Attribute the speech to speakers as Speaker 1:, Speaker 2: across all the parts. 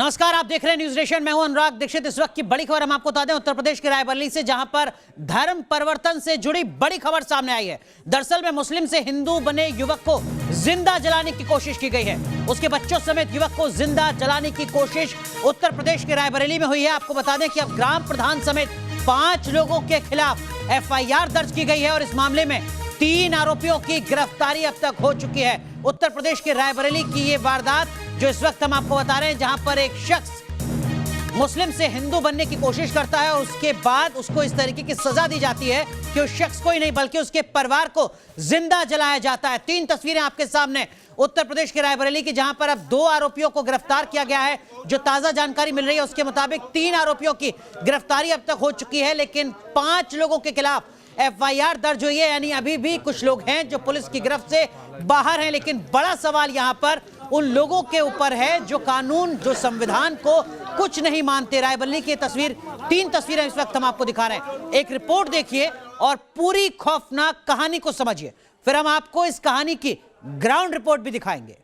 Speaker 1: नमस्कार, आप देख रहे हैं न्यूज नेशन। मैं हूं अनुराग दीक्षित। इस वक्त की बड़ी खबर हम आपको बता दें उत्तर प्रदेश के रायबरेली से, जहां पर धर्म परिवर्तन से जुड़ी बड़ी खबर सामने आई है। दरअसल में मुस्लिम से हिंदू बने युवक को जिंदा जलाने की कोशिश की गई है। उसके बच्चों समेत युवक को जिंदा जलाने की कोशिश उत्तर प्रदेश के रायबरेली में हुई है। आपको बता दें कि अब ग्राम प्रधान समेत 5 लोगों के खिलाफ एफआईआर दर्ज की गई है और इस मामले में 3 आरोपियों की गिरफ्तारी अब तक हो चुकी है। उत्तर प्रदेश के रायबरेली की ये वारदात जो इस वक्त हम आपको बता रहे हैं, जहां पर एक शख्स मुस्लिम से हिंदू बनने की कोशिश करता है और उसके बाद उसको इस तरीके की सजा दी जाती है कि उस शख्स को ही नहीं बल्कि उसके परिवार को जिंदा जलाया जाता है। 3 तस्वीरें आपके सामने उत्तर प्रदेश के रायबरेली की, जहां पर अब 2 आरोपियों को गिरफ्तार किया गया है। जो ताजा जानकारी मिल रही है उसके मुताबिक 3 आरोपियों की गिरफ्तारी अब तक हो चुकी है, लेकिन 5 लोगों के खिलाफ एफआईआर दर्ज हुई है। यानी अभी भी कुछ लोग हैं जो पुलिस की गिरफ्त से बाहर हैं, लेकिन बड़ा सवाल यहां पर उन लोगों के ऊपर है जो कानून, जो संविधान को कुछ नहीं मानते। रायबरेली की तस्वीर, 3 तस्वीरें इस वक्त हम आपको दिखा रहे हैं। एक रिपोर्ट देखिए और पूरी खौफनाक कहानी को समझिए, फिर हम आपको इस कहानी की ग्राउंड रिपोर्ट भी दिखाएंगे।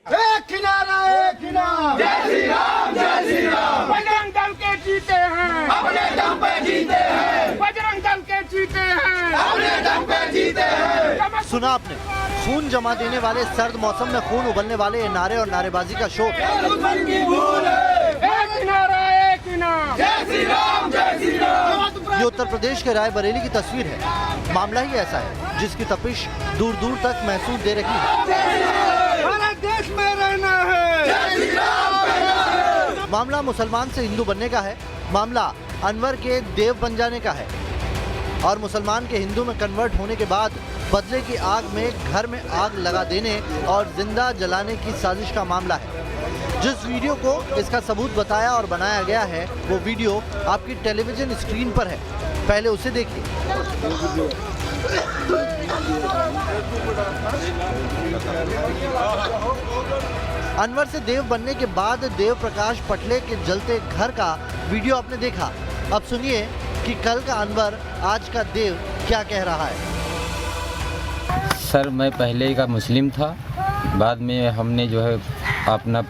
Speaker 2: एक किनारा, एक किनारा,
Speaker 3: जय श्री राम, जय श्री राम।
Speaker 2: बजरंग दल के जीते हैं,
Speaker 3: अपने दम पे जीते हैं,
Speaker 2: बजरंग दल के जीते हैं,
Speaker 3: अपने दम पे जीते हैं।
Speaker 4: सुना आपने, खून जमा देने वाले सर्द मौसम में खून उबलने वाले ये नारे और नारेबाजी का शोर।
Speaker 3: दुश्मन की भूल है,
Speaker 2: एक किनारा, एक किनारा,
Speaker 3: जय श्री राम, जय श्री राम।
Speaker 4: ये उत्तर प्रदेश के रायबरेली की तस्वीर है। मामला ही ऐसा है जिसकी तपिश दूर दूर तक महसूस दे रही है।
Speaker 2: हमारे देश में रहना है,
Speaker 3: जय श्री राम कहना है।
Speaker 4: मामला मुसलमान से हिंदू बनने का है। मामला अनवर के देव बन जाने का है और मुसलमान के हिंदू में कन्वर्ट होने के बाद बदले की आग में घर में आग लगा देने और जिंदा जलाने की साजिश का मामला है। जिस वीडियो को इसका सबूत बताया और बनाया गया है वो वीडियो आपकी टेलीविजन स्क्रीन पर है, पहले उसे देखिए। अनवर से देव बनने के बाद देव प्रकाश पटले के जलते घर का वीडियो आपने देखा। अब सुनिए कि कल का अनवर आज का देव क्या कह रहा है।
Speaker 5: सर, मैं पहले का मुस्लिम था, बाद में हमने जो है अपना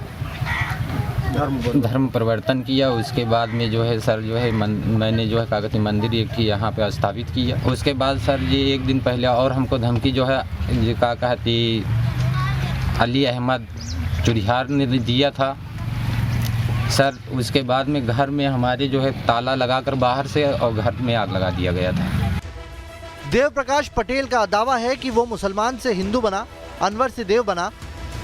Speaker 5: धर्म परिवर्तन किया। उसके बाद में जो है सर जो है मैंने जो है क्या कहते हैं मंदिर एक ही यहाँ पे स्थापित किया। उसके बाद सर ये एक दिन पहले और हमको धमकी जो है ये क्या कहती अली अहमद चुरिहार ने दिया था सर। उसके बाद में घर में हमारे जो है ताला लगाकर बाहर से और घर में आग लगा दिया गया था।
Speaker 4: देव प्रकाश पटेल का दावा है कि वो मुसलमान से हिंदू बना, अनवर से देव बना,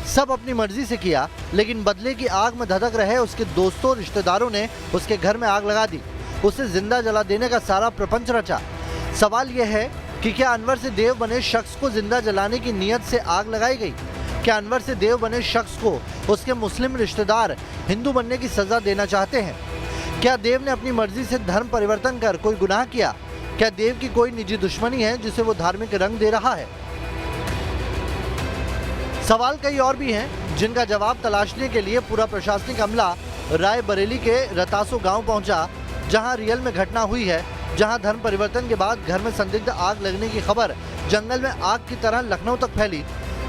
Speaker 4: सब अपनी मर्जी से किया, लेकिन बदले की आग में धधक रहे उसके दोस्तों रिश्तेदारों ने उसके घर में आग लगा दी, उसे जिंदा जला देने का सारा प्रपंच रचा। सवाल यह है कि क्या अनवर से देव बने शख्स को जिंदा जलाने की नीयत से आग लगाई गई? क्या अनवर से देव बने शख्स को उसके मुस्लिम रिश्तेदार हिंदू बनने की सजा देना चाहते हैं? क्या देव ने अपनी मर्जी से धर्म परिवर्तन कर कोई गुनाह किया? क्या देव की कोई निजी दुश्मनी है जिसे वो धार्मिक रंग दे रहा है? सवाल कई और भी हैं जिनका जवाब तलाशने के लिए पूरा प्रशासनिक अमला रायबरेली के रतासो गांव पहुंचा, जहां रियल में घटना हुई है, जहां धर्म परिवर्तन के बाद घर में संदिग्ध आग लगने की खबर जंगल में आग की तरह लखनऊ तक फैली।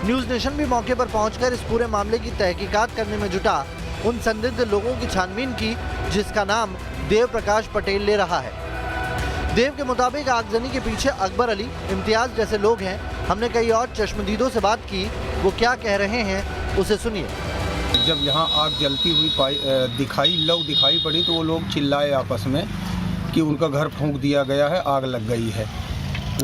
Speaker 4: न्यूज नेशन भी मौके पर पहुंचकर इस पूरे मामले की तहकीकात करने में जुटा, उन संदिग्ध लोगों की छानबीन की जिसका नाम देव प्रकाश पटेल ले रहा है। देव के मुताबिक आगजनी के पीछे अकबर अली, इम्तियाज जैसे लोग हैं। हमने कई और चश्मदीदों से बात की, वो क्या कह रहे हैं उसे सुनिए।
Speaker 6: जब यहाँ आग जलती हुई दिखाई पड़ी तो वो लोग चिल्लाए आपस में कि उनका घर फूंक दिया गया है, आग लग गई है।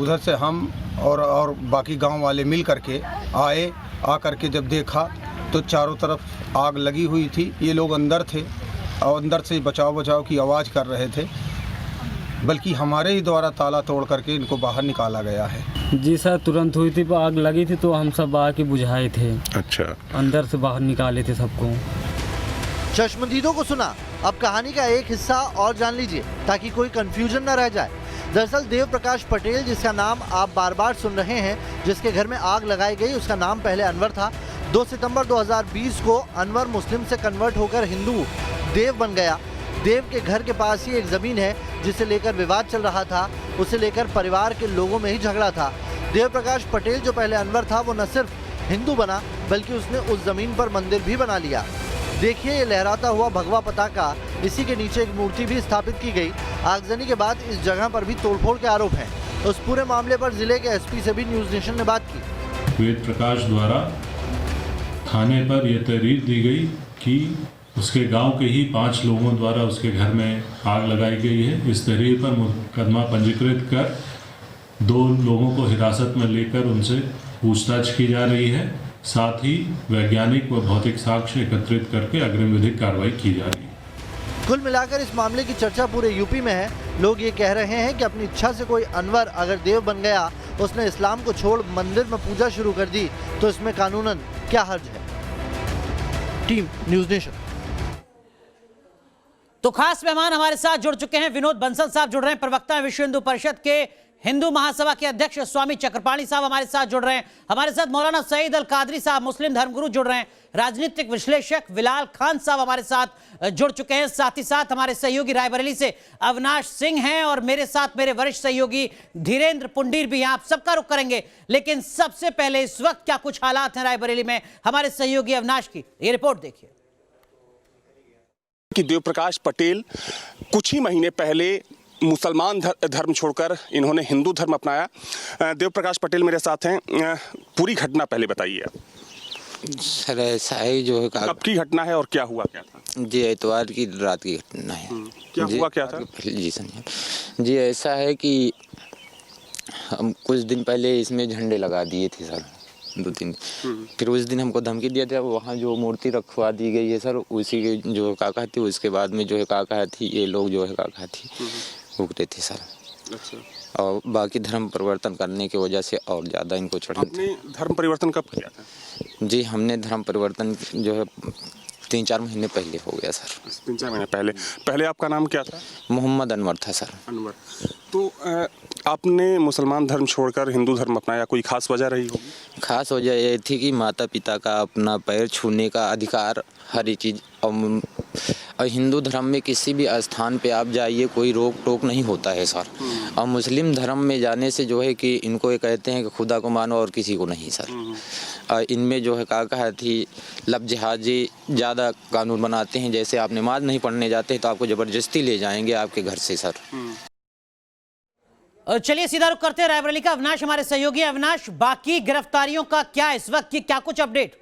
Speaker 6: उधर से हम और बाकी गांव वाले मिल करके आए। आकर के जब देखा तो चारों तरफ आग लगी हुई थी। ये लोग अंदर थे और अंदर से बचाव की आवाज़ कर रहे थे, बल्कि हमारे ही द्वारा ताला तोड़ करके इनको बाहर निकाला गया है।
Speaker 7: जी सर, तुरंत हुई थी, आग लगी थी तो हम सब आके बुझाए थे।
Speaker 8: अच्छा,
Speaker 7: अंदर से बाहर निकाले थे सबको।
Speaker 4: चश्मदीदों को सुना, अब कहानी का एक हिस्सा और जान लीजिए ताकि कोई कंफ्यूजन न रह जाए। दरअसल देव प्रकाश पटेल, जिसका नाम आप बार बार सुन रहे हैं, जिसके घर में आग लगाई गई, उसका नाम पहले अनवर था। 2 सितंबर 2020 को अनवर मुस्लिम से कन्वर्ट होकर हिंदू देव बन गया। देव के घर के पास ही एक ज़मीन है जिसे लेकर विवाद चल रहा था, उसे लेकर परिवार के लोगों में ही झगड़ा था। देव प्रकाश पटेल जो पहले अनवर था वो न सिर्फ हिंदू बना बल्कि उसने उस ज़मीन पर मंदिर भी बना लिया। देखिए ये लहराता हुआ भगवा पताका, इसी के नीचे एक मूर्ति भी स्थापित की गई। आगजनी के बाद इस जगह पर भी तोड़फोड़ के आरोप हैं। उस पूरे मामले पर जिले के एसपी से भी न्यूज नेशन ने बात की।
Speaker 8: वेद प्रकाश द्वारा थाने पर यह तहरीर दी गई कि उसके गांव के ही 5 लोगों द्वारा उसके घर में आग लगाई गई है। इस तहरीर पर मुकदमा पंजीकृत कर 2 लोगों को हिरासत में लेकर उनसे पूछताछ की जा रही है। साथ ही वैज्ञानिक व भौतिक साक्ष्य एकत्रित करके अग्रिम विधिक कार्रवाई की जा रही है।
Speaker 4: कुल मिलाकर इस मामले की चर्चा पूरे यूपी में है। लोग ये कह रहे हैं कि अपनी इच्छा से कोई अनवर अगर देव बन गया, उसने इस्लाम को छोड़ मंदिर में पूजा शुरू कर दी, तो इसमें कानूनन क्या हर्ज है। Team news nation.
Speaker 1: तो खास मेहमान हमारे साथ जुड़ चुके हैं। विनोद बंसल साहब जुड़ रहे हैं, प्रवक्ता विश्व हिंदू परिषद के हिंदू महासभा के अध्यक्ष स्वामी चक्रपाणी साहब हमारे साथ जुड़ रहे हैं। हमारे साथ मौलाना सईद अल कादरी साहब मुस्लिम धर्मगुरु जुड़ रहे हैं। राजनीतिक विश्लेषक विलाल खान साहब हमारे साथ जुड़ चुके हैं। साथ ही साथ हमारे सहयोगी रायबरेली से अविनाश सिंह हैं और मेरे साथ मेरे वरिष्ठ सहयोगी धीरेन्द्र पुंडीर भी हैं। आप सबका रुख करेंगे, लेकिन सबसे पहले इस वक्त क्या कुछ हालात हैं रायबरेली में, हमारे सहयोगी अविनाश की ये रिपोर्ट देखिए।
Speaker 9: कि देव प्रकाश पटेल कुछ ही महीने पहले मुसलमान धर्म छोड़कर इन्होंने हिंदू धर्म अपनाया। देव प्रकाश पटेल मेरे साथ हैं। पूरी घटना पहले बताइए।
Speaker 5: सर ऐसा है जो है
Speaker 9: कब की घटना है और क्या हुआ क्या था?
Speaker 5: जी इतवार की रात की घटना है।
Speaker 9: क्या हुआ क्या था?
Speaker 5: जी समझे। जी ऐसा है कि हम कुछ दिन पहले इसमें झंडे लगा दिए थे सर, 2-3। फिर उस दिन हमको धमकी दिया था, वहाँ जो मूर्ति रखवा दी गई है सर, उसी के जो काका थी, उसके बाद में जो है काका थी, ये लोग जो है काका थी उगते थे सर।
Speaker 9: अच्छा।
Speaker 5: और बाकी धर्म परिवर्तन करने की वजह से और ज़्यादा इनको चढ़ा।
Speaker 9: आपने धर्म परिवर्तन कब किया था?
Speaker 5: जी हमने धर्म परिवर्तन जो है 3-4 महीने पहले हो गया सर।
Speaker 9: 3-4 महीने पहले। पहले आपका नाम क्या था?
Speaker 5: मोहम्मद अनवर था सर।
Speaker 9: अनवर। तो आपने मुसलमान धर्म छोड़कर हिंदू धर्म अपनाया, कोई खास वजह रही होगी?
Speaker 5: खास वजह ये थी कि माता पिता का अपना पैर छूने का अधिकार, हर एक चीज़। और हिंदू धर्म में किसी भी स्थान पे आप जाइए, कोई रोक टोक नहीं होता है सर। और मुस्लिम धर्म में जाने से जो है कि इनको ये कहते हैं कि खुदा को मानो और किसी को नहीं सर। और इनमें जो है काका थी लब जिहाजी ज़्यादा कानून बनाते हैं। जैसे आप नमाज नहीं पढ़ने जाते तो आपको ज़बरदस्ती ले जाएंगे आपके घर से सर।
Speaker 1: चलिए सीधा रुख करते हैं रायबरेली का। अविनाश हमारे सहयोगी। अविनाश, बाकी गिरफ्तारियों का क्या इस वक्त की क्या कुछ अपडेट?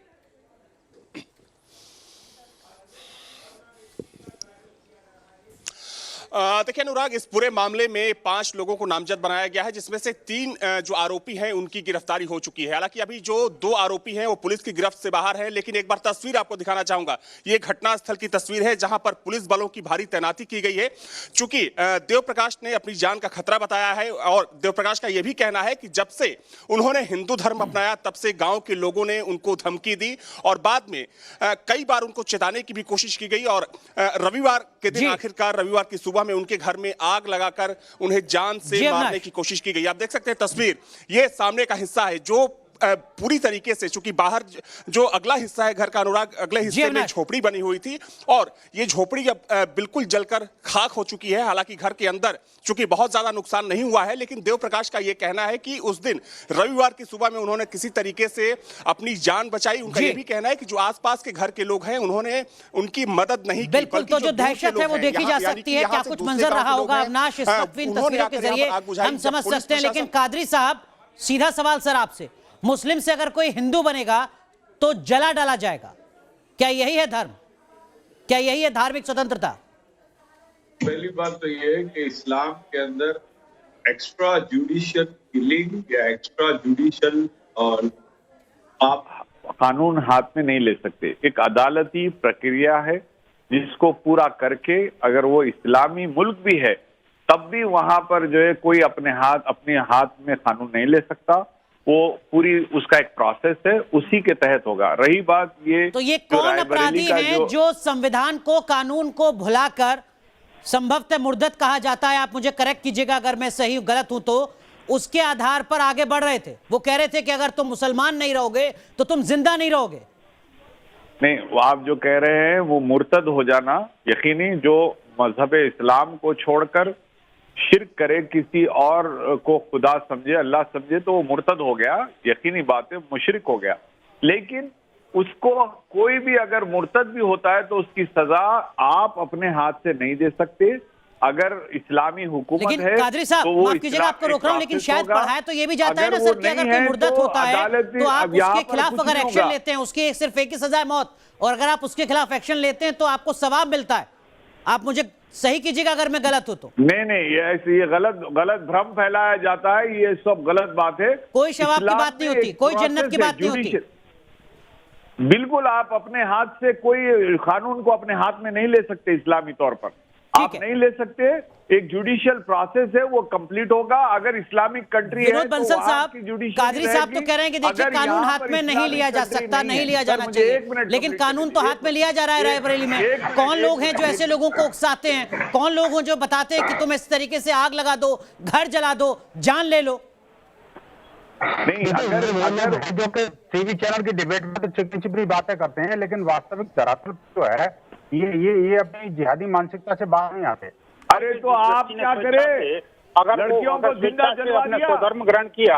Speaker 9: देखिए अनुराग, इस पूरे मामले में 5 लोगों को नामजद बनाया गया है, जिसमें से 3 जो आरोपी हैं उनकी गिरफ्तारी हो चुकी है। हालांकि अभी जो 2 आरोपी हैं वो पुलिस की गिरफ्त से बाहर है। लेकिन एक बार तस्वीर आपको दिखाना चाहूंगा। ये घटनास्थल की तस्वीर है जहां पर पुलिस बलों की भारी तैनाती की गई है। चूंकि देव प्रकाश ने अपनी जान का खतरा बताया है और देव प्रकाश का यह भी कहना है कि जब से उन्होंने हिंदू धर्म अपनाया तब से गाँव के लोगों ने उनको धमकी दी और बाद में कई बार उनको चेताने की भी कोशिश की गई। और रविवार के दिन आखिरकार रविवार की सुबह में उनके घर में आग लगाकर उन्हें जान से मारने की कोशिश की गई। आप देख सकते हैं तस्वीर, ये सामने का हिस्सा है जो पूरी तरीके से, चूंकि बाहर जो अगला हिस्सा है घर का अनुराग, अगले हिस्से में झोपड़ी बनी हुई थी और ये झोपड़ी अब बिल्कुल जलकर खाक हो चुकी है। हालांकि घर के अंदर चूंकि बहुत ज्यादा नुकसान नहीं हुआ है, लेकिन देव प्रकाश का ये कहना है कि उस दिन रविवार की सुबह में उन्होंने किसी तरीके से अपनी जान बचाई। उनका ये भी कहना है कि जो आसपास के घर के लोग हैं उन्होंने उनकी मदद नहीं की।
Speaker 1: बिल्कुल, तो जो दहशत है वो देखी जा सकती है। क्या कुछ मंजर रहा होगा अविनाश इस वक्त इन तस्वीरों के जरिए हम समझ सकते हैं। लेकिन कादरी साहब, सीधा सवाल सर आपसे, मुस्लिम से अगर कोई हिंदू बनेगा तो जला डाला जाएगा, क्या यही है धर्म? क्या यही है धार्मिक स्वतंत्रता?
Speaker 10: पहली बात तो ये है कि इस्लाम के अंदर एक्स्ट्रा जुडिशियल किलिंग या एक्स्ट्रा जुडिशियल और आप कानून हाथ में नहीं ले सकते। एक अदालती प्रक्रिया है जिसको पूरा करके अगर वो इस्लामी मुल्क भी है तब भी वहां पर जो है कोई अपने हाथ में कानून नहीं ले सकता। वो पूरी उसका एक प्रोसेस है, उसी के तहत होगा। रही बात ये,
Speaker 1: तो ये कौन अपराधी हैं जो संविधान को, कानून को भुलाकर, संभवतः मुर्दत कहा जाता है, आप मुझे करेक्ट कीजिएगा अगर मैं सही गलत हूं, तो उसके आधार पर आगे बढ़ रहे थे? वो कह रहे थे कि अगर तुम मुसलमान नहीं रहोगे तो तुम जिंदा नहीं रहोगे।
Speaker 10: नहीं, वो आप जो कह रहे हैं वो मुर्तद हो जाना यकीनी, जो मजहब इस्लाम को छोड़कर शिर्क करे, किसी और को खुदा समझे, अल्लाह समझे, तो वो मुर्तद हो गया, यकीनी बात है, मुशरिक हो गया। लेकिन उसको कोई भी अगर मुर्तद भी होता है तो उसकी सजा आप अपने हाथ से नहीं दे सकते। अगर इस्लामी हुकूमत
Speaker 1: लेकिन
Speaker 10: है
Speaker 1: कादरी साहब,
Speaker 10: तो वो
Speaker 1: माफ कीजिएगा आपको रोक रहा हूं, लेकिन शायद पढ़ाया तो ये भी जाता है ना
Speaker 10: अगर
Speaker 1: सर
Speaker 10: वो
Speaker 1: कि अगर
Speaker 10: नहीं
Speaker 1: कोई
Speaker 10: है
Speaker 1: मुर्दत
Speaker 10: तो
Speaker 1: होता है
Speaker 10: अदालती-
Speaker 1: तो आप
Speaker 10: अब यहाँ
Speaker 1: उसके
Speaker 10: पर
Speaker 1: खिलाफ
Speaker 10: कुछ
Speaker 1: अगर
Speaker 10: नहीं
Speaker 1: एक्शन
Speaker 10: होगा।
Speaker 1: लेते हैं, उसकी सिर्फ एक ही सजा है मौत, और अगर आप उसके खिलाफ एक्शन लेते हैं तो आपको सवाब मिलता है। आप मुझे सही कीजिएगा अगर मैं गलत हूं तो।
Speaker 10: नहीं, ये गलत भ्रम फैलाया जाता है, ये सब गलत बात है।
Speaker 1: कोई सवाब की
Speaker 10: इस्लाम
Speaker 1: बात नहीं
Speaker 10: में
Speaker 1: होती,
Speaker 10: एक
Speaker 1: कोई जन्नत की
Speaker 10: प्रोसेस है,
Speaker 1: बात नहीं होती।
Speaker 10: जुडिशियल। बिल्कुल, आप अपने हाथ से कोई कानून को अपने हाथ में नहीं ले सकते। इस्लामी तौर पर आप
Speaker 1: है।
Speaker 10: नहीं ले सकते। एक जुडिशियल प्रोसेस है, वो कंप्लीट होगा। अगर इस्लामिक कंट्री है
Speaker 1: विनोद
Speaker 10: तो
Speaker 1: बंसल
Speaker 10: वहाँ
Speaker 1: साहब,
Speaker 10: की judiciary
Speaker 1: कादरी साहब तो
Speaker 10: रहेगी।
Speaker 1: कह रहे हैं कि देखिए
Speaker 10: अगर
Speaker 1: कानून
Speaker 10: यहाँ
Speaker 1: हाथ
Speaker 10: पर
Speaker 1: में नहीं
Speaker 10: इस्लामिक
Speaker 1: लिया जा
Speaker 10: country
Speaker 1: सकता, नहीं लिया
Speaker 10: है।
Speaker 1: जाना
Speaker 10: सर, मुझे
Speaker 1: चाहिए,
Speaker 10: एक मिनट
Speaker 1: लेकिन
Speaker 10: complete
Speaker 1: कानून तो
Speaker 10: कीजिए।
Speaker 1: हाथ में लिया जा रहा है रायबरेली में।
Speaker 10: एक मिनट,
Speaker 1: कौन
Speaker 10: एक
Speaker 1: लोग हैं
Speaker 10: मिनट,
Speaker 1: जो ऐसे लोगों को उकसाते हैं? कौन लोग हैं जो बताते हैं कि तुम इस तरीके से आग लगा दो, घर जला दो, जान ले लो?
Speaker 10: नहीं, अगर
Speaker 11: जो कि टीवी चैनल की डिबेट में तो चिकनी चिपनी बातें करते हैं, लेकिन वास्तविक धरातल जो है ये अपनी जिहादी मानसिकता से बाहर नहीं आते।
Speaker 10: अरे तो आप क्या करें?
Speaker 11: अगर
Speaker 10: लड़कियों को जिंदा जलवा दिया,
Speaker 11: स्वधर्म ग्रहण किया,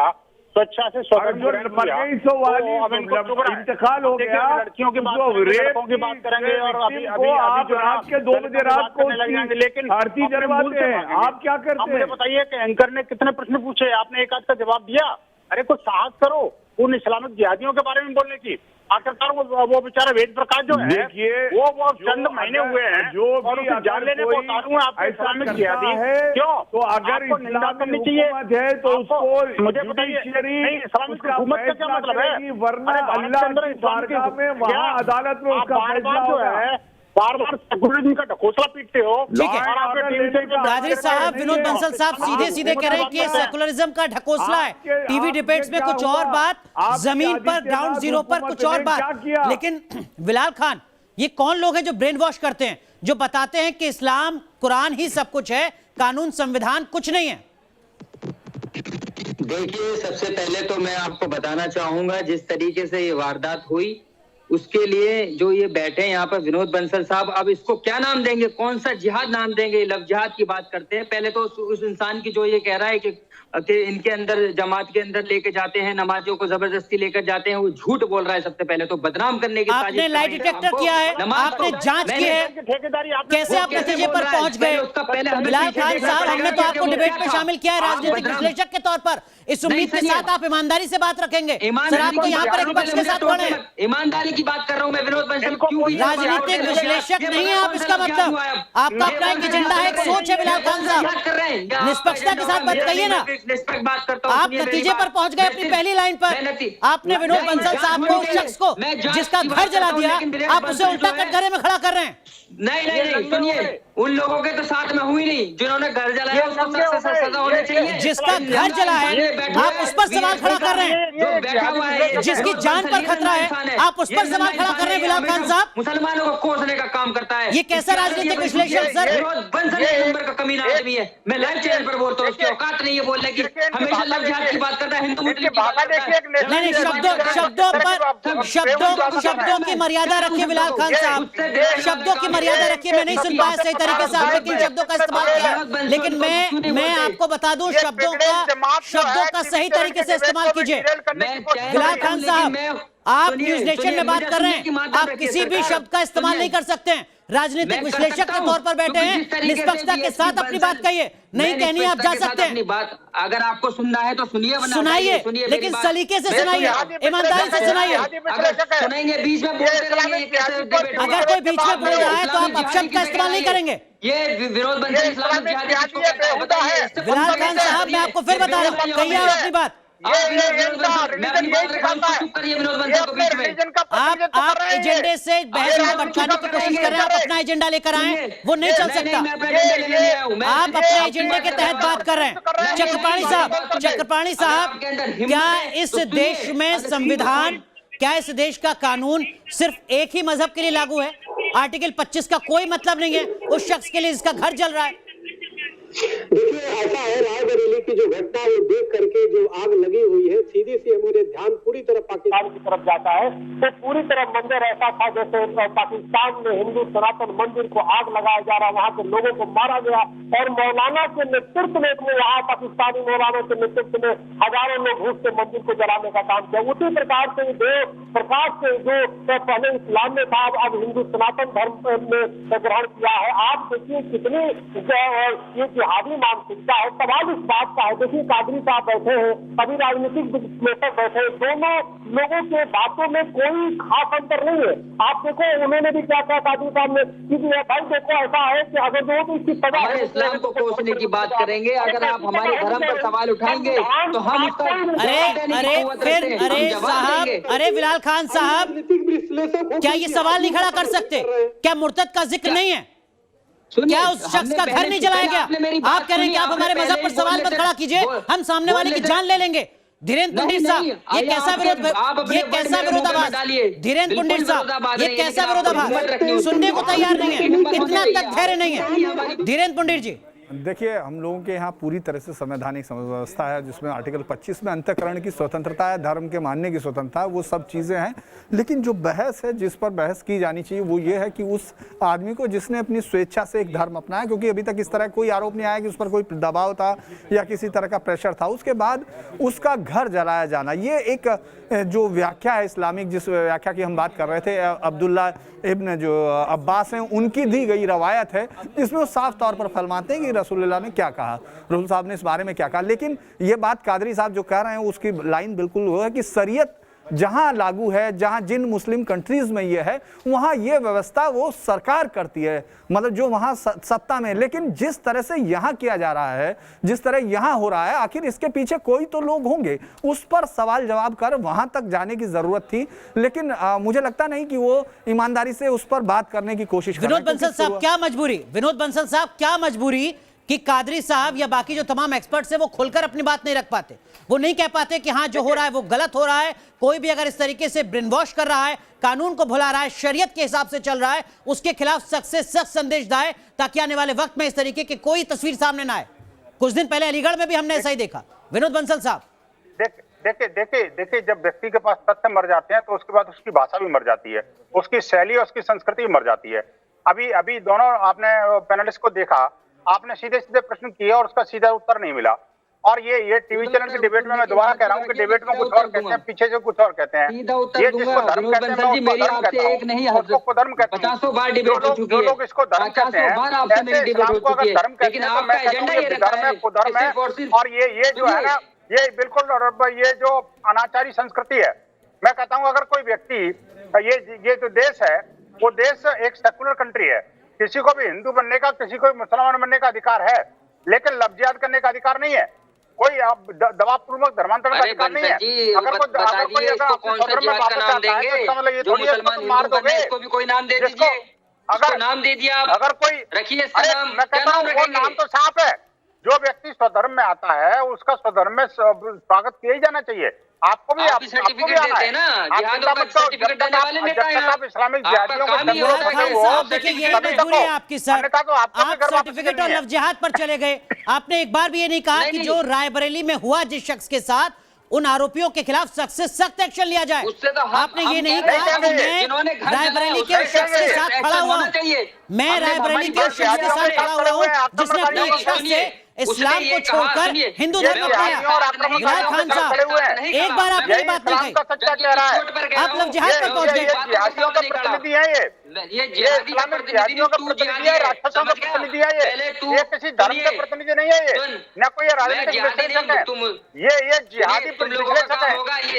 Speaker 11: स्वेच्छा से स्वधर्म
Speaker 10: जो
Speaker 11: ग्रहण
Speaker 10: मर
Speaker 11: किया,
Speaker 10: गई सो वाली
Speaker 11: तो अब इनको चुप रहा है।
Speaker 10: इंतकाल हो
Speaker 11: देखिए,
Speaker 10: गया,
Speaker 11: लड़कियों की बात
Speaker 10: उसको
Speaker 11: करेंगे,
Speaker 10: रेप
Speaker 11: लड़कों की बात करेंगे, और अभी
Speaker 10: को आप
Speaker 11: जो है
Speaker 10: रात के 2 बजे रात को
Speaker 11: लग जाएंगे, लेकिन
Speaker 10: आरती
Speaker 11: अपने मूल
Speaker 10: जलवाते
Speaker 11: से
Speaker 10: हैं।
Speaker 11: भागेंगे।
Speaker 10: आप क्या करते
Speaker 11: अब मुझे
Speaker 10: हैं?
Speaker 11: बताइए कि एंकर ने कितने प्रश्न पूछे, आपने एक आध का जवाब दिया? अरे कुछ साहस करो उन इस्लामिक जिहादियों के बारे में बोलने की। आखिरकार वो बेचारा वेद प्रकाश जो है,
Speaker 10: देखिए,
Speaker 11: वो चंद महीने हुए हैं
Speaker 10: जो
Speaker 11: और
Speaker 10: भी
Speaker 11: उसे जान
Speaker 10: अगर
Speaker 11: लेने को
Speaker 10: कोई
Speaker 11: उतारू हैं आपको
Speaker 10: ऐसा
Speaker 11: इस्लामिक
Speaker 10: करता
Speaker 11: जिहादी।
Speaker 10: है,
Speaker 11: क्यों?
Speaker 10: तो अगर
Speaker 11: आपको निंदा
Speaker 10: इस्लामी
Speaker 11: करनी चाहिए
Speaker 10: हुकूमत है तो उसको
Speaker 11: मुझे बताइए,
Speaker 10: जुडिशरी
Speaker 11: नहीं, इस्लामिक
Speaker 10: उसका
Speaker 11: हुकूमत का क्या
Speaker 10: फैसला
Speaker 11: मतलब है?
Speaker 10: करेगी, वरना
Speaker 11: अरे भारत के
Speaker 10: अल्लाह
Speaker 11: अंदर
Speaker 10: की
Speaker 11: इस्लाम की
Speaker 10: बारगाह में
Speaker 11: क्या?
Speaker 10: वहाँ अदालत में
Speaker 11: आप
Speaker 10: उसका
Speaker 11: बार-बार
Speaker 10: फैसला
Speaker 11: जो
Speaker 10: होगा।
Speaker 11: है बार-बार सेकुलरिज्म का ढकोसला पीटते हो।
Speaker 1: ठीक है।
Speaker 11: और आपके टीवी चैनल पे
Speaker 1: कादरी साहब, विनोद बंसल साहब सीधे सीधे कह रहे हैं कि ये सेकुलरिज्म का ढकोसला है। टीवी डिबेट्स में कुछ और बात, जमीन पर ग्राउंड जीरो पर कुछ और बात। लेकिन बिलाल खान, ये कौन लोग हैं जो ब्रेन वॉश करते हैं, जो बताते हैं कि इस्लाम कुरान ही सब कुछ है, कानून संविधान कुछ नहीं है?
Speaker 12: देखिए, सबसे पहले तो मैं आपको बताना चाहूंगा, जिस तरीके से ये वारदात हुई उसके लिए जो ये बैठे हैं यहाँ पर विनोद बंसल साहब, अब इसको क्या नाम देंगे, कौन सा जिहाद नाम देंगे? लव जिहाद की बात करते हैं। पहले तो उस इंसान की जो ये कह रहा है कि इनके अंदर जमात के अंदर लेके जाते हैं, नमाजियों को जबरदस्ती लेकर जाते हैं, वो झूठ बोल रहा है। सबसे पहले तो बदनाम करने की
Speaker 1: आपने लाई डिटेक्टर किया है, आपने जांच की है, कैसे आप नतीजे पर पहुंच गए? बिलाल खान साहब, हमने तो आपको डिबेट में शामिल किया है राजनीतिक विश्लेषक के तौर पर। इस उम्मीद के साथ आप ईमानदारी से बात रखेंगे। सर, आपको यहाँ पर एक पक्ष के साथ खड़े हैं।
Speaker 12: ईमानदारी की बात कर रहा हूँ मैं, विनोद बंसल।
Speaker 1: राजनीतिक विश्लेषक नहीं है आप, इसका मतलब आपका अपना एक एजेंडा है, एक सोच है। बिलाल खान साहब, निष्पक्षता के साथ बात कहिए ना।
Speaker 12: बात करता
Speaker 1: आप नतीजे पर पहुंच गए अपनी पहली लाइन पर। आपने विनोद बंसल साहब को, उस शख्स को जिसका घर जला दिया, आप उसे उल्टा कटघरे में खड़ा कर रहे हैं।
Speaker 12: नहीं, सुनिए, उन लोगों के तो साथ में हुई नहीं जिन्होंने घर जलाया, उसको सजा होनी चाहिए।
Speaker 1: जिसका घर जला है आप उस पर सवाल खड़ा कर रहे हैं,
Speaker 12: जो बैठा हुआ है,
Speaker 1: जिसकी जान पर खतरा है आप उस पर सवाल खड़ा कर रहे हैं। बिलाल खान साहब,
Speaker 12: मुसलमानों को कोसने का काम करता है।
Speaker 1: ये कैसा राजनीतिक विश्लेषण सर?
Speaker 12: बंसल एक नंबर का कमीना आदमी है। मैं लाइव चैनल पर बोलता हूँ, उसकी औकात नहीं है बोलने की। हमेशा लव जिहाद की बात करता है, हिंदू मुस्लिम की बात करता है।
Speaker 1: नहीं, शब्दों की मर्यादा रखिए बिलाल खान साहब, शब्दों की मर्यादा रखिए। मैं नहीं सुन पाया सही तरीके से आपने किन शब्दों का इस्तेमाल किया, लेकिन मैं आपको बता दूं, शब्दों का सही तरीके से इस्तेमाल कीजिए। बिलाल खान साहब, आप न्यूज नेशन में बात कर रहे हैं, आप किसी भी शब्द का इस्तेमाल नहीं कर सकते हैं। राजनीतिक विश्लेषक के तौर पर बैठे हैं, निष्पक्षता के साथ अपनी बात कहिए। नहीं कहनी आप जा सकते हैं।
Speaker 12: बात अगर आपको सुनना है तो सुनिए,
Speaker 1: सुनाइए, लेकिन सलीके से सुनाइए, ईमानदारी से सुनाइए।
Speaker 12: सुनाएंगे, बीच में बोलते रहेंगे।
Speaker 1: अगर कोई बीच में बोल रहा है तो आप अपशब्द का इस्तेमाल नहीं करेंगे।
Speaker 12: ये विरोध बंसल इस्लामिक जिहादी है।
Speaker 1: बिलाल खान साहब, मैं आपको फिर बता रहा हूँ, कहिए आप अपनी बात। आप एजेंडे से बहस में भटकाने की कोशिश कर रहे हैं, आप अपना एजेंडा लेकर आए, वो नहीं चल सकता। आप अपने एजेंडे के तहत बात कर रहे हैं। चक्रपाणी साहब, क्या इस देश में संविधान, क्या इस देश का कानून सिर्फ एक ही मजहब के लिए लागू है? आर्टिकल 25 का कोई मतलब नहीं है उस शख्स के लिए जिसका घर जल रहा है।
Speaker 11: देखिए, ऐसा है, रायबरेली की जो घटना वो देख करके जो आग लगी हुई है, सीधी सी मुझे ध्यान ध्यान पूरी तरह पाकिस्तान की तरफ जाता है। तो पूरी तरह मंदिर ऐसा था जैसे पाकिस्तान में हिंदू सनातन मंदिर को आग लगाया जा रहा, वहाँ के लोगों को मारा गया और मौलाना के नेतृत्व में वहाँ पाकिस्तानी मौलाना के नेतृत्व में हजारों लोग घुस के मंदिर को जलाने का काम किया। उसी प्रकार से देव प्रकाश से जो पहले इस्लाम में था अब हिंदू सनातन धर्म में ग्रहण किया है। आप देखिए कितनी ये जिहादी मानसिकता है। सवाल इस बात का है, देखिए कादरी साहब बैठे हैं, सभी राजनीतिक विश्लेषक बैठे हैं, दोनों लोगों के बातों में कोई खास अंतर नहीं है। आप देखो उन्होंने भी क्या कहा कादरी साहब ने कि भाई देखो ऐसा है कि अगर जो तो इसकी
Speaker 12: हमारे इस्लाम को कोसने की बात करेंगे, अगर आप हमारे धर्म पर सवाल उठाएंगे तो हम उसका
Speaker 1: अरे बिलाल खान साहब, क्या ये सवाल नहीं खड़ा कर सकते? क्या मुर्तद का जिक्र नहीं है? क्या उस शख्स का घर नहीं जलाया गया? आप कह रहे हैं कि आप हमारे मजहब पर सवाल मत खड़ा कीजिए, हम सामने वाले की जान ले लेंगे। धीरेन्द्र पंडित साहब, ये कैसा विरोधाभास? धीरेन्द्र पंडित साहब, ये कैसा विरोधाभास? सुनने को तैयार नहीं है, इतना तक धैर्य नहीं है। धीरेन्द्र पंडित जी,
Speaker 6: देखिए, हम लोगों के यहाँ पूरी तरह से संवैधानिक व्यवस्था है जिसमें आर्टिकल 25 में अंतःकरण की स्वतंत्रता है, धर्म के मानने की स्वतंत्रता है, वो सब चीज़ें हैं। लेकिन जो बहस है, जिस पर बहस की जानी चाहिए वो ये है कि उस आदमी को जिसने अपनी स्वेच्छा से एक धर्म अपनाया, क्योंकि अभी तक इस तरह कोई आरोप नहीं आया कि उस पर कोई दबाव था या किसी तरह का प्रेशर था, उसके बाद उसका घर जलाया जाना, ये एक जो व्याख्या है इस्लामिक, जिस व्याख्या की हम बात कर रहे थे, अब्दुल्ला इब्न जो अब्बास हैं उनकी दी गई रवायत है, जिसमें वो साफ तौर पर फरमाते हैं कि रसूलुल्लाह ने क्या कहा, रसूल साहब ने इस बारे में क्या कहा। लेकिन ये बात कादरी साहब जो कह रहे हैं उसकी लाइन बिल्कुल वो है कि शरीयत जहां लागू है, जहां जिन मुस्लिम कंट्रीज में ये है, वहां ये व्यवस्था वो सरकार करती है, मतलब जो वहां सत्ता में। लेकिन जिस तरह से यहां किया जा रहा है, जिस तरह यहां हो रहा है, आखिर इसके पीछे कोई तो लोग होंगे, उस पर सवाल जवाब कर वहां तक जाने की जरूरत थी। लेकिन मुझे लगता नहीं कि वो ईमानदारी से उस पर बात करने की कोशिश कर रहे हैं।
Speaker 1: विनोद बंसल साहब, क्या मजबूरी, विनोद बंसल साहब, क्या मजबूरी कि कादरी साहब या बाकी जो तमाम एक्सपर्ट्स हैं वो खुलकर अपनी बात नहीं रख पाते, वो नहीं कह पाते कि हाँ जो हो रहा है वो गलत हो रहा है। कोई भी अगर इस तरीके से ब्रेन वॉश कर रहा है, कानून को भुला रहा है, शरीयत के हिसाब से चल रहा है, उसके खिलाफ सख्त से सख्त संदेश दाए, ताकि आने वाले वक्त में इस तरीके की कोई तस्वीर सामने ना आए। कुछ दिन पहले अलीगढ़ में भी हमने ऐसा ही देखा। विनोद बंसल साहब,
Speaker 11: देखिए जब व्यक्ति के पास तथ्य मर जाते हैं तो उसके बाद उसकी भाषा भी मर जाती है, उसकी शैली और उसकी संस्कृति भी मर जाती है। अभी दोनों आपने पैनलिस्ट को देखा, आपने सीधे सीधे प्रश्न किए और उसका सीधा उत्तर नहीं मिला। और ये टीवी चैनल की डिबेट में मैं दोबारा कह रहा हूँ कि डिबेट में कुछ और कहते हैं, पीछे से कुछ और कहते हैं। ये जिसको धर्म कहते हैं मैं उसको धर्म कहता हूँ, उसको कुधर्म कहते हैं। जो लोग इसको धर्म कहते हैं, ऐसे इस्लाम को अगर धर्म कहते हैं तो मैं कहता हूँ ये धर्म है, कुधर्म है। और ये जो है ना, ये बिल्कुल ये जो अनाचारी संस्कृति है। मैं कहता हूँ अगर कोई व्यक्ति, ये जो देश है वो देश एक सेकुलर कंट्री है, किसी को भी हिंदू बनने का, किसी को भी मुसलमान बनने का अधिकार है, लेकिन लफ्जियात करने का अधिकार नहीं है। कोई दबावपूर्वक धर्मांतरण का अधिकार नहीं है। अगर कोई धर्म में वापस आता है तो इसका मतलब ये थोड़ी है कि तुम मार दोगे, कोई नाम दे दीजिए, अगर नाम दे दिया, अगर कोई रखिए, मैं कहता हूँ वो नाम तो साफ है। जो व्यक्ति स्वधर्म में आता है उसका स्वधर्म में स्वागत किया ही जाना चाहिए। आपको भी सर्टिफिकेट देते हैं ना, जिहादों का सर्टिफिकेट देने वाले नेता हैं आप। इस्लामिक जिहादियों को
Speaker 1: देखिए ये मजबूरी है आपकी सर, आप सर्टिफिकेट और लव जिहाद पर चले गए। आपने एक बार भी ये नहीं कहा कि जो रायबरेली में हुआ जिस शख्स के साथ, उन आरोपियों के खिलाफ सख्त से सख्त एक्शन लिया जाए। आपने ये नहीं कहा कि मैं रायबरेली के उस शख्स के साथ खड़ा हुआ हूँ, मैं रायबरेली के उस शख्स के साथ खड़ा हुआ हूँ जिसने अपनी इच्छा से इस्लाम को छोड़कर हिंदू धर्म अपनाया। बिलाल खान साहब, एक बार आपने ये बात नहीं कही, आप लोग जिहाद पर पहुंच गए।
Speaker 11: जिहादियों का प्रतिनिधि है ये इस्लामिक जिहादियों का प्रतिनिधि है, राक्षसों का प्रतिनिधि है ये किसी धर्म का प्रतिनिधि नहीं है, ये न कोई राजनीतिक विश्लेषक है, ये जिहादी विश्लेषक है।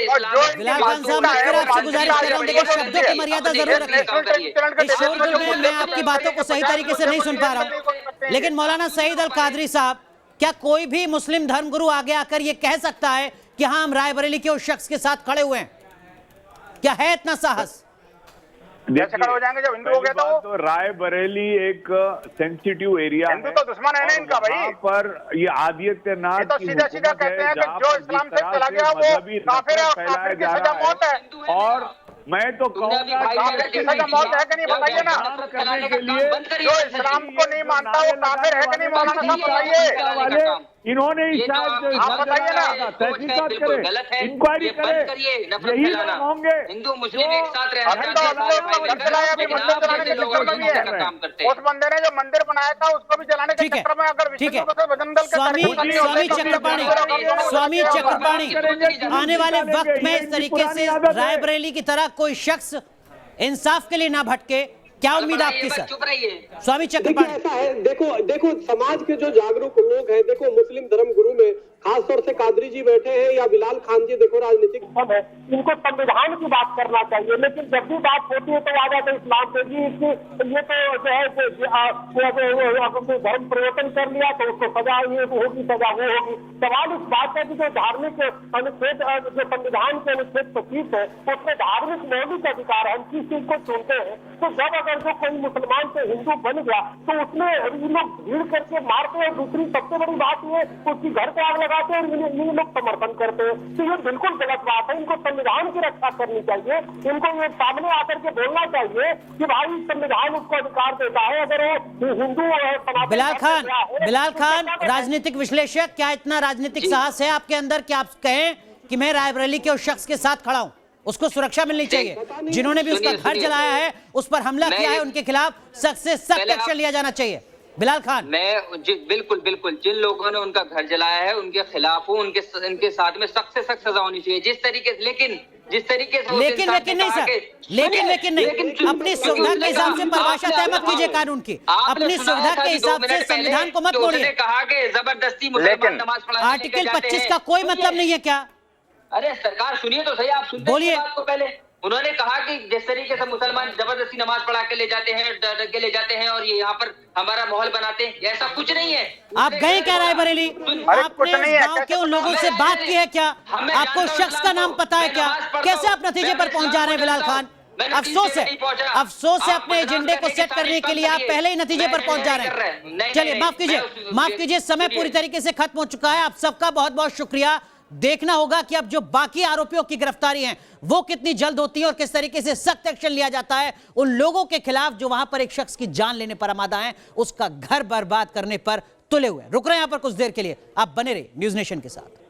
Speaker 11: और जो
Speaker 1: बिलाल खान साहब, मैं फिर आपसे गुजारिश कर रहा हूं, देखो शब्दों की मर्यादा जरूर रखें। इस शोरगुल में मैं आपकी बातों को सही तरीके से नहीं सुन पा रहा हूं, लेकिन मौलाना सईद अल कादरी साहब, क्या कोई भी मुस्लिम धर्मगुरु आगे आकर ये कह सकता है कि हाँ हम रायबरेली के उस शख्स के साथ खड़े हुए हैं? क्या है इतना साहस?
Speaker 11: जैसे खड़े हो जाएंगे जब हिंदू हो गए तो
Speaker 10: रायबरेली एक सेंसिटिव एरिया है,
Speaker 11: हिंदू तो दुश्मन है ना इनका भाई।
Speaker 10: पर ये आदित्यनाथ
Speaker 11: तो सीधा सीधा कहते हैं कि जो इस्लाम से चला गया वो काफिर है और काफिर की सजा मौत है।
Speaker 10: और मैं तो कहूँगा
Speaker 11: काफिर की सजा मौत है कि नहीं बताइए ना,
Speaker 10: करने के लिए
Speaker 11: जो इस्लाम को नहीं मानता वो काफिर है कि नहीं, मौलाना साहब बताइए।
Speaker 10: इन्होंने
Speaker 12: ये तो आप बताइए ना,
Speaker 10: तहकीकात
Speaker 12: बिल्कुल
Speaker 10: करे,
Speaker 12: गलत है।
Speaker 10: इंक्वायरी
Speaker 12: ये
Speaker 10: करे,
Speaker 12: बंद करिए नफरत
Speaker 10: यही
Speaker 12: फैलाना।
Speaker 10: लोग होंगे
Speaker 12: हिंदू मुस्लिम एक साथ रहना
Speaker 11: अभी तो
Speaker 12: चाहते हैं,
Speaker 11: उन्होंने
Speaker 12: साथ
Speaker 11: मंदिर
Speaker 12: रहकर,
Speaker 11: चलाया,
Speaker 12: लेकिन
Speaker 11: मंदिर
Speaker 12: आप
Speaker 11: चलाने
Speaker 12: जैसे
Speaker 11: के
Speaker 12: लोग
Speaker 11: चक्कर में भी
Speaker 12: हिंसा
Speaker 11: है।
Speaker 12: का काम करते हैं।
Speaker 11: उस बंदे ने जो मंदिर बनाया था उसको भी जलाने के
Speaker 1: ठीक है,
Speaker 11: चक्कर में अगर
Speaker 1: ठीक है।
Speaker 11: विष्णु भजन दल के
Speaker 1: स्वामी
Speaker 11: कार्यकर्ता नहीं होते
Speaker 1: स्वामी
Speaker 11: तो
Speaker 1: चक्रपाणी
Speaker 11: फिर
Speaker 1: स्वामी चक्रपाणी आने वाले वक्त में इस तरीके से
Speaker 10: आदत है।
Speaker 1: रायबरेली की तरह कोई शख्स इंसाफ के लिए ना भटके, क्या उम्मीद आपकी सर?
Speaker 12: चुप रहिए।
Speaker 1: स्वामी
Speaker 13: देखिए
Speaker 1: चक्रपाणी,
Speaker 13: ऐसा है, देखो समाज के जो जागरूक लोग हैं, देखो मुस्लिम धर्म गुरु में खास तौर से कादरी जी बैठे हैं या बिलाल खान जी, देखो राजनीतिक सब है, इनको संविधान की बात करना चाहिए। लेकिन जब भी बात होती है तो आ जाते हैं इस्लाम पे, जी ये तो जो है धर्म परिवर्तन कर लिया तो उसको सजा ये होगी, सजा वो होगी। सवाल इस बात है कि जो धार्मिक अनुच्छेद, जो संविधान के अनुच्छेद 25 है, उसमें धार्मिक मौलिक अधिकार है, हम किस चीज को चुनते हैं। तो जब अगर जो कोई मुसलमान से हिंदू बन गया तो उसमें ये लोग भीड़ करके मारते हैं। दूसरी सबसे बड़ी बात ये उसकी घर पे आग लगाते हैं और ये लोग समर्थन करते हैं। तो ये बिल्कुल गलत बात है। इनको संविधान की रक्षा करनी चाहिए। इनको ये सामने आकर के बोलना चाहिए कि भाई संविधान उसको अधिकार देता है, अगर वो हिंदू है।
Speaker 1: बिलाल खान राजनीतिक विश्लेषक, क्या इतना राजनीतिक साहस है आपके अंदर कि आप कहें कि मैं रायबरेली के उस शख्स के साथ खड़ा हूं, उसको सुरक्षा मिलनी चाहिए, जिन्होंने भी उसका घर जलाया है, उस पर हमला किया है, उनके खिलाफ सख्त से सख्त एक्शन लिया जाना चाहिए? बिलाल खान,
Speaker 12: मैं बिल्कुल जिन लोगों ने उनका घर जलाया है उनके खिलाफ हूँ, उनके साथ में सख्त से सख्त सजा होनी चाहिए। जिस तरीके से लेकिन
Speaker 1: लेकिन नहीं सर, लेकिन नहीं, अपनी सुविधा के हिसाब से परिभाषा तय मत कीजिए कानून की, अपनी सुविधा के हिसाब से संविधान को मत तोड़िए।
Speaker 12: कहा कि जबरदस्ती मुसलमान नमाज पढ़ाने
Speaker 1: आर्टिकल 25 का कोई मतलब नहीं है क्या?
Speaker 12: अरे सरकार सुनिए तो सही, आप सुनते
Speaker 1: बोलिए।
Speaker 12: बात को पहले उन्होंने कहा कि जिस तरीके से मुसलमान जबरदस्ती नमाज पढ़ा के ले जाते हैं, डर के ले जाते हैं और ये यहाँ पर हमारा माहौल बनाते हैं, ऐसा कुछ नहीं है।
Speaker 1: आप गए क्या रायबरेली? आपने गांव के उन लोगों से बात की है क्या? आपको शख्स का नाम पता है क्या? कैसे आप नतीजे पर पहुंच जा रहे हैं बिलाल खान? अफसोस है अपने एजेंडे को सेट करने के लिए आप पहले ही नतीजे पर पहुंच जा रहे हैं। चलिए माफ कीजिए, समय पूरी तरीके से खत्म हो चुका है। आप सबका बहुत बहुत शुक्रिया। देखना होगा कि अब जो बाकी आरोपियों की गिरफ्तारी है वो कितनी जल्द होती है और किस तरीके से सख्त एक्शन लिया जाता है उन लोगों के खिलाफ जो वहां पर एक शख्स की जान लेने पर आमादा है, उसका घर बर्बाद करने पर तुले हुए। रुक रहे हैं यहां पर कुछ देर के लिए, आप बने रहिए न्यूज़ नेशन के साथ।